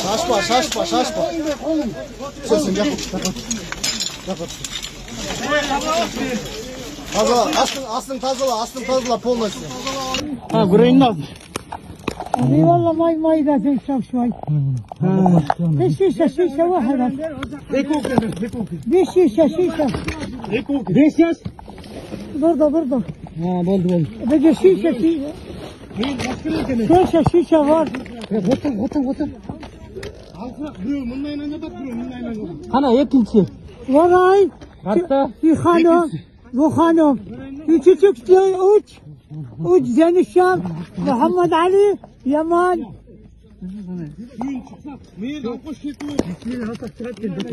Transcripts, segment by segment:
Şaşma. Sesin yap. Tazala, aslın tazala, polnoçu. Ha, burayı nasıl? والله ماي لازم شوف شوي. شيشة واحدة. شيشة. Beş yaş. برضه. Ha, boldu. بقى شيشة. شيشة var. Otur. Hana yakınçı. وراي. Hatta. في خانم. مو خانم. في küçük uç Zenişşam. Muhammed Ali. Yaman.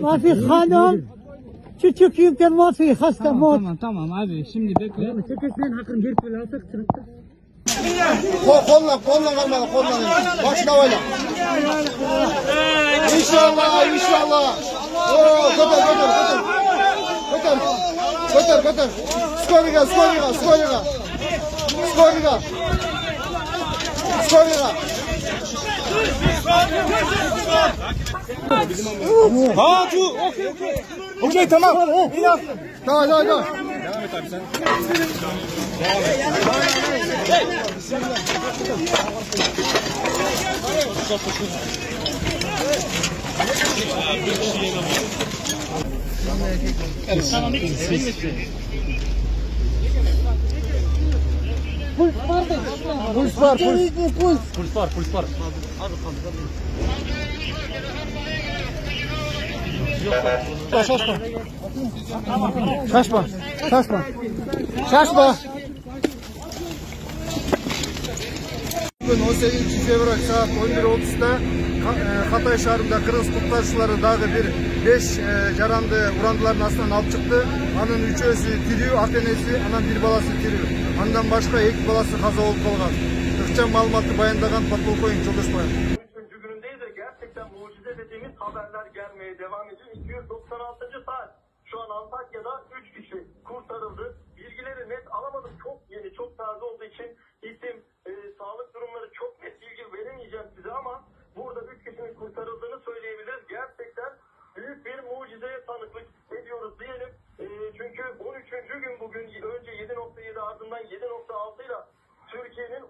ما في خانم. Küçük يمكن ما في خسته موت. Tamam abi şimdi bekle. Kollan kalmadı. Başla öyle. İnşallah. Oo, götür. Skoriga. Okey, tamam. Tamam. Devam et abi sen. Puls var. Şaşma. Bugün 18 fevral saat 11:30'da Hatay şehrinde Kırız Kurtarıcıları dağı bir 5 jarandı urandıların aslından alıp çıktı. Anın 3'ösü tiriyor, atenesi, anan bir balası tiriyor. Andan başka 2 balası kaza olup kalgan. Ixcham malumatı bayandagan podполковник Жолдошбаев. 3. günündeyiz de gerçekten mucize dediğimiz haberler gelmeye devam ediyor. 296. saat. Şu an Antakya'da 3 kişi kurtarıldı. Bilgileri net alamadım. Çok yeni, çok taze olduğu için isim, sağlık durumları çok net bilgi veremeyeceğim size ama burada 3 kişinin kurtarıldığını söyleyebiliriz. Gerçekten büyük bir mucizeye tanıklık ediyoruz diyelim. Çünkü 13. gün bugün önce 7.7 ardından 7.6 ile Türkiye'nin